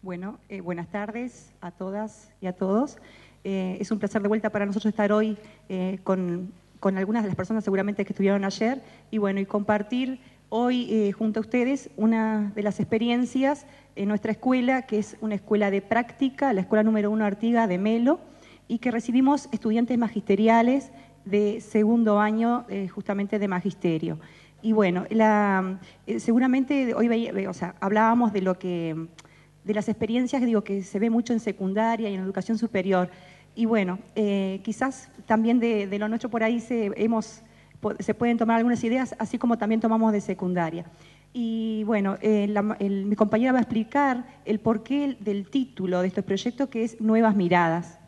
Bueno, buenas tardes a todas y a todos. Es un placer de vuelta para nosotros estar hoy con algunas de las personas seguramente que estuvieron ayer y bueno, y compartir hoy junto a ustedes una de las experiencias en nuestra escuela, que es una escuela de práctica, la escuela número 1 Artigas de Melo, y que recibimos estudiantes magisteriales de segundo año justamente de magisterio. Y bueno, seguramente hoy hablábamos de lo que de las experiencias que se ve mucho en secundaria y en educación superior. Y bueno, quizás también de lo nuestro por ahí se pueden tomar algunas ideas, así como también tomamos de secundaria. Y bueno, mi compañera va a explicar el porqué del título de este proyecto, que es Nuevas Miradas.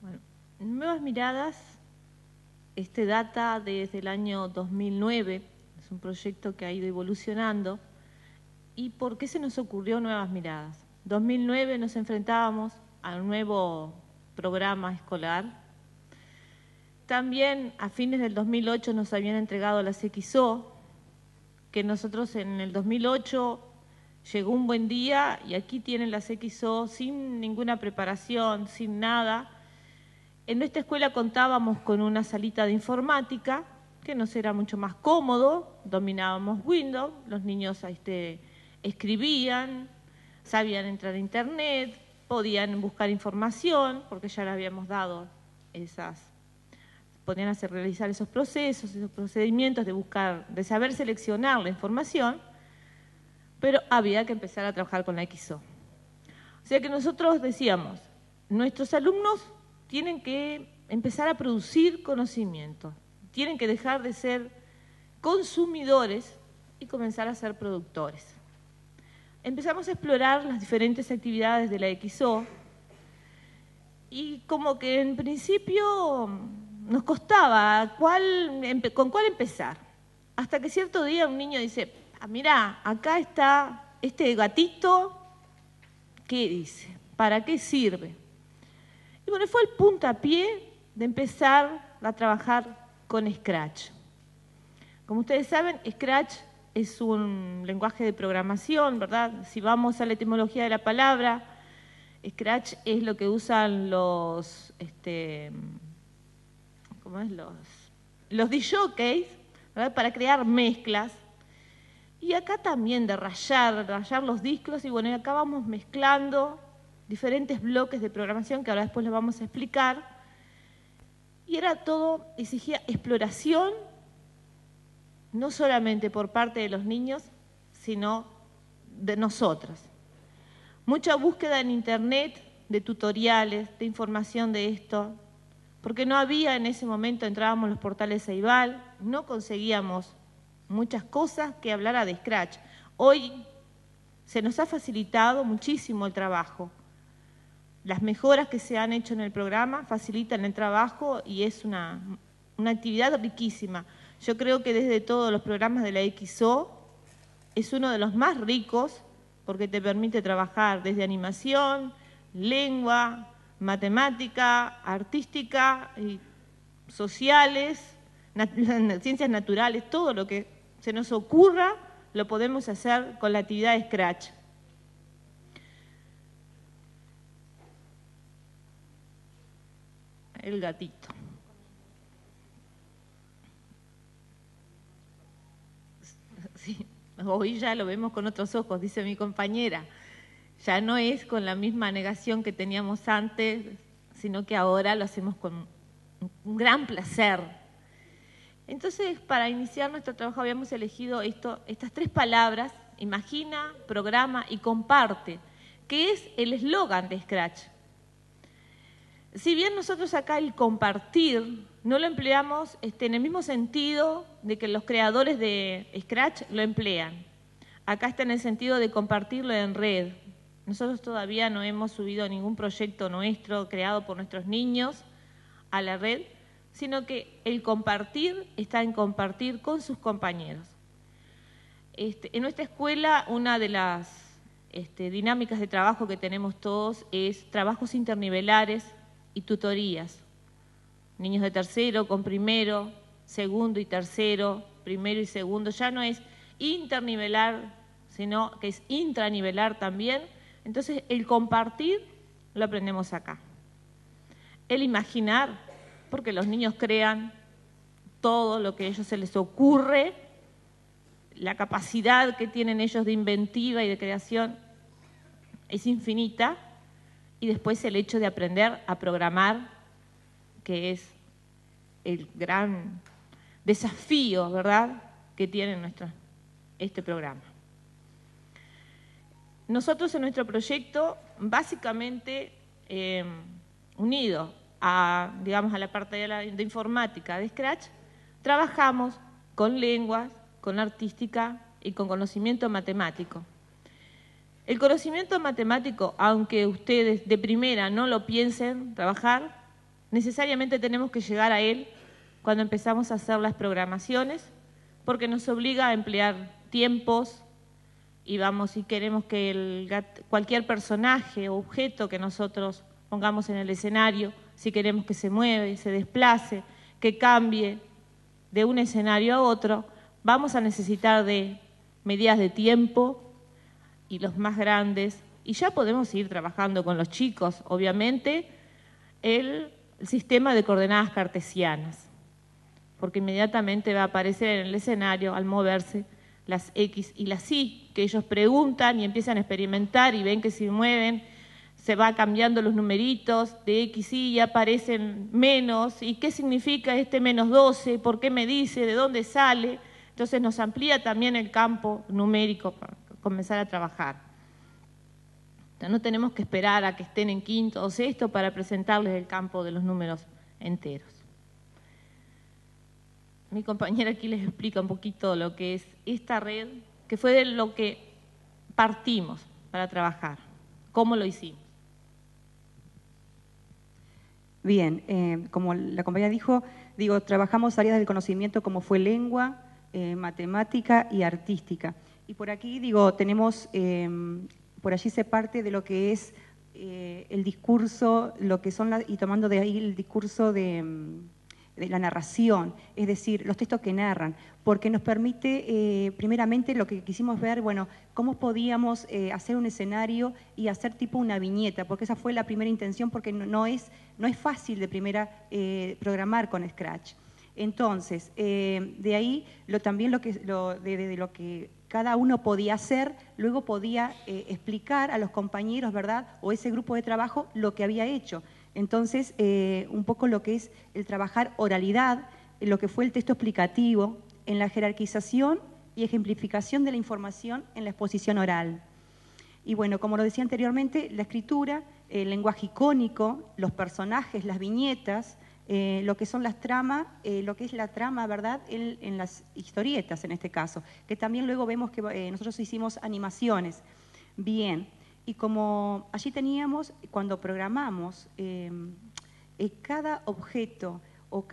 Bueno, Nuevas Miradas data desde el año 2009, es un proyecto que ha ido evolucionando. ¿Y por qué se nos ocurrió Nuevas Miradas? En 2009 nos enfrentábamos a un nuevo programa escolar. También a fines del 2008 nos habían entregado las XO, que nosotros en el 2008 llegó un buen día y aquí tienen las XO sin ninguna preparación, sin nada. En nuestra escuela contábamos con una salita de informática, que nos era mucho más cómodo, dominábamos Windows, los niños escribían, sabían entrar a internet, podían buscar información, porque ya les habíamos dado podían realizar esos procesos, esos procedimientos de buscar, de saber seleccionar la información, pero había que empezar a trabajar con la XO. O sea que nosotros decíamos, nuestros alumnos tienen que empezar a producir conocimiento, tienen que dejar de ser consumidores y comenzar a ser productores. Empezamos a explorar las diferentes actividades de la XO y como que en principio nos costaba con cuál empezar. Hasta que cierto día un niño dice, mirá, acá está este gatito, ¿qué dice? ¿Para qué sirve? Y bueno, fue el puntapié de empezar a trabajar con Scratch. Como ustedes saben, Scratch es un lenguaje de programación, ¿verdad? Si vamos a la etimología de la palabra, Scratch es lo que usan los disc-jockeys, ¿verdad? Para crear mezclas. Y acá también de rayar los discos, y bueno, y acá vamos mezclando diferentes bloques de programación que ahora después les vamos a explicar. Y exigía exploración, no solamente por parte de los niños, sino de nosotros. Mucha búsqueda en internet de tutoriales, de información de esto, porque no había en ese momento, entrábamos en los portales Ceibal, no conseguíamos muchas cosas que hablara de Scratch. Hoy se nos ha facilitado muchísimo el trabajo. Las mejoras que se han hecho en el programa facilitan el trabajo y es una actividad riquísima. Yo creo que desde todos los programas de la XO es uno de los más ricos porque te permite trabajar desde animación, lengua, matemática, artística, sociales, ciencias naturales, todo lo que se nos ocurra lo podemos hacer con la actividad de Scratch. El gatito. Sí, hoy ya lo vemos con otros ojos, dice mi compañera. Ya no es con la misma negación que teníamos antes, sino que ahora lo hacemos con un gran placer. Entonces, para iniciar nuestro trabajo habíamos elegido estas 3 palabras, imagina, programa y comparte, que es el eslogan de Scratch. Si bien nosotros acá el compartir no lo empleamos en el mismo sentido de que los creadores de Scratch lo emplean. Acá está en el sentido de compartirlo en red. Nosotros todavía no hemos subido ningún proyecto nuestro creado por nuestros niños a la red, sino que el compartir está en compartir con sus compañeros. En nuestra escuela, una de las dinámicas de trabajo que tenemos todos es trabajos internivelares y tutorías. Niños de tercero con primero, segundo y tercero, primero y segundo, ya no es internivelar, sino que es intranivelar también. Entonces, el compartir lo aprendemos acá. El imaginar, porque los niños crean todo lo que a ellos se les ocurre, la capacidad que tienen ellos de inventiva y de creación es infinita, y después el hecho de aprender a programar, que es el gran desafío, ¿verdad?, que tiene este programa. Nosotros en nuestro proyecto, básicamente unido a, digamos, a la parte de informática de Scratch, trabajamos con lenguas, con artística y con conocimiento matemático. El conocimiento matemático, aunque ustedes de primera no lo piensen trabajar, necesariamente tenemos que llegar a él cuando empezamos a hacer las programaciones, porque nos obliga a emplear tiempos y si queremos que cualquier personaje o objeto que nosotros pongamos en el escenario, si queremos que se mueve, se desplace, que cambie de un escenario a otro, vamos a necesitar de medidas de tiempo y los más grandes, y ya podemos ir trabajando con los chicos, obviamente, el sistema de coordenadas cartesianas, porque inmediatamente va a aparecer en el escenario, al moverse, las X y las Y, que ellos preguntan y empiezan a experimentar y ven que si mueven, se va cambiando los numeritos de X y aparecen menos, y qué significa este menos 12, por qué me dice, de dónde sale. Entonces nos amplía también el campo numérico para comenzar a trabajar. Entonces no tenemos que esperar a que estén en quinto o sexto para presentarles el campo de los números enteros. Mi compañera aquí les explica un poquito lo que es esta red, que fue de lo que partimos para trabajar, cómo lo hicimos. Bien, como la compañera dijo, trabajamos áreas del conocimiento como fue lengua, matemática y artística. Y por aquí, tenemos, por allí se parte de lo que es el discurso, lo que son y tomando de ahí el discurso de la narración, es decir, los textos que narran, porque nos permite, primeramente, lo que quisimos ver, cómo podíamos hacer un escenario y hacer tipo una viñeta, porque esa fue la primera intención, porque no es fácil de primera programar con Scratch. Entonces, de ahí también de lo que cada uno podía hacer, luego podía explicar a los compañeros, ¿verdad?, o ese grupo de trabajo lo que había hecho. Entonces, un poco lo que es el trabajar oralidad, lo que fue el texto explicativo, en la jerarquización y ejemplificación de la información en la exposición oral. Y bueno, como lo decía anteriormente, la escritura, el lenguaje icónico, los personajes, las viñetas, lo que son las tramas, lo que es la trama, ¿verdad?, en las historietas en este caso, que también luego vemos que nosotros hicimos animaciones. Bien. Y como allí teníamos, cuando programamos cada objeto o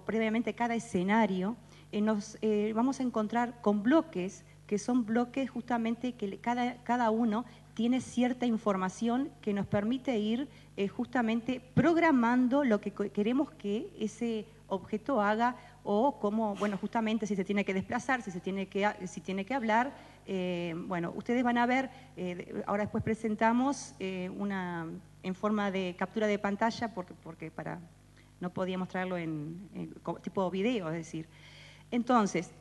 previamente cada escenario, nos vamos a encontrar con bloques, que son bloques justamente que cada uno tiene cierta información que nos permite ir justamente programando lo que queremos que ese objeto haga, o cómo, justamente si se tiene que desplazar, si tiene que hablar. Ustedes van a ver, ahora después presentamos en forma de captura de pantalla, porque no podíamos traerlo en tipo video, es decir. Entonces,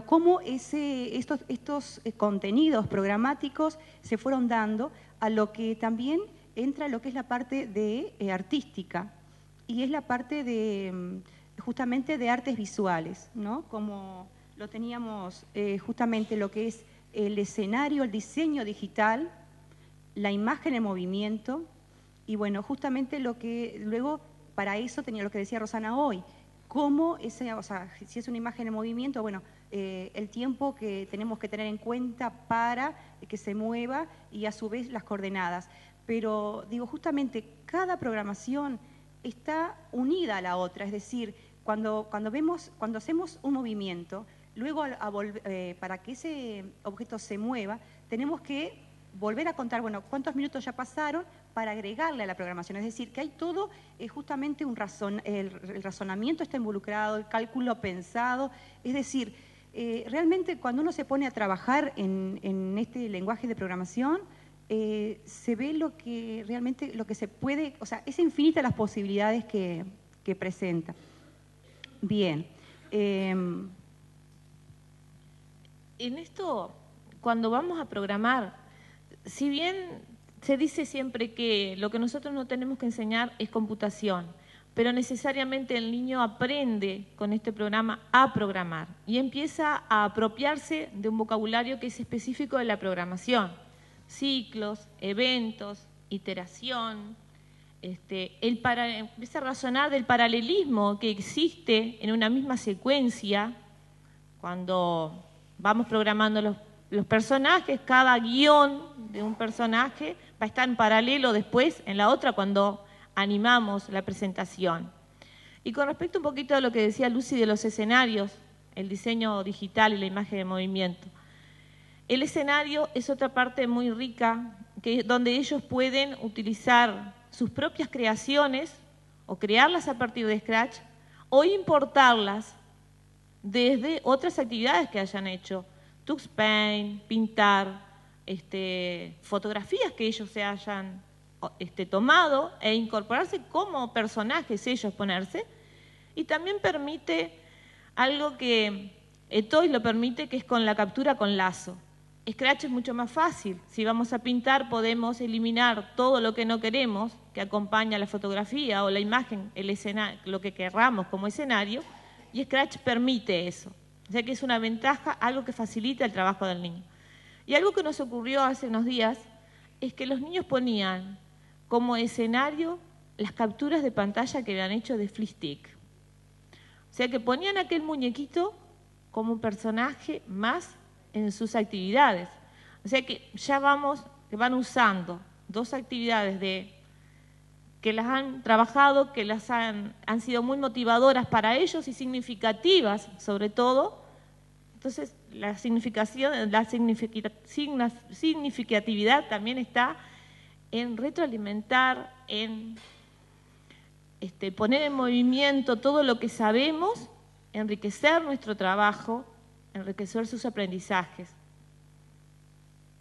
cómo estos contenidos programáticos se fueron dando a lo que también entra lo que es la parte de artística, y es la parte de justamente de artes visuales, ¿no? Como lo teníamos justamente lo que es el escenario, el diseño digital, la imagen en movimiento, y justamente lo que luego para eso tenía lo que decía Rosana hoy, cómo si es una imagen en movimiento, el tiempo que tenemos que tener en cuenta para que se mueva y a su vez las coordenadas. Pero justamente cada programación está unida a la otra, es decir, cuando hacemos un movimiento, luego para que ese objeto se mueva, tenemos que volver a contar, cuántos minutos ya pasaron para agregarle a la programación. Es decir, que hay todo, justamente el razonamiento está involucrado, el cálculo pensado. Es decir, realmente cuando uno se pone a trabajar en este lenguaje de programación, se ve lo que realmente, lo que se puede, o sea, es infinita las posibilidades que presenta. Bien. En esto, cuando vamos a programar, si bien se dice siempre que lo que nosotros no tenemos que enseñar es computación, pero necesariamente el niño aprende con este programa a programar y empieza a apropiarse de un vocabulario que es específico de la programación. Ciclos, eventos, iteración, empieza a razonar del paralelismo que existe en una misma secuencia. Cuando vamos programando los personajes, cada guión de un personaje va a estar en paralelo después en la otra cuando animamos la presentación. Y con respecto un poquito a lo que decía Lucy de los escenarios, el diseño digital y la imagen de movimiento. El escenario es otra parte muy rica donde ellos pueden utilizar sus propias creaciones o crearlas a partir de Scratch o importarlas desde otras actividades que hayan hecho. TuxPaint, pintar, fotografías que ellos se hayan tomado e incorporarse como personajes, ellos ponerse. Y también permite algo que Toys lo permite, que es con la captura con lazo. Scratch es mucho más fácil. Si vamos a pintar, podemos eliminar todo lo que no queremos, que acompaña la fotografía o la imagen, el escenario, lo que querramos como escenario, y Scratch permite eso. O sea que es una ventaja, algo que facilita el trabajo del niño. Y algo que nos ocurrió hace unos días es que los niños ponían como escenario las capturas de pantalla que habían hecho de Flickstick. O sea que ponían aquel muñequito como un personaje más en sus actividades. O sea que ya que van usando dos actividades que las han trabajado, que han sido muy motivadoras para ellos y significativas sobre todo. Entonces la significatividad también está en retroalimentar, en poner en movimiento todo lo que sabemos, enriquecer nuestro trabajo, enriquecer sus aprendizajes.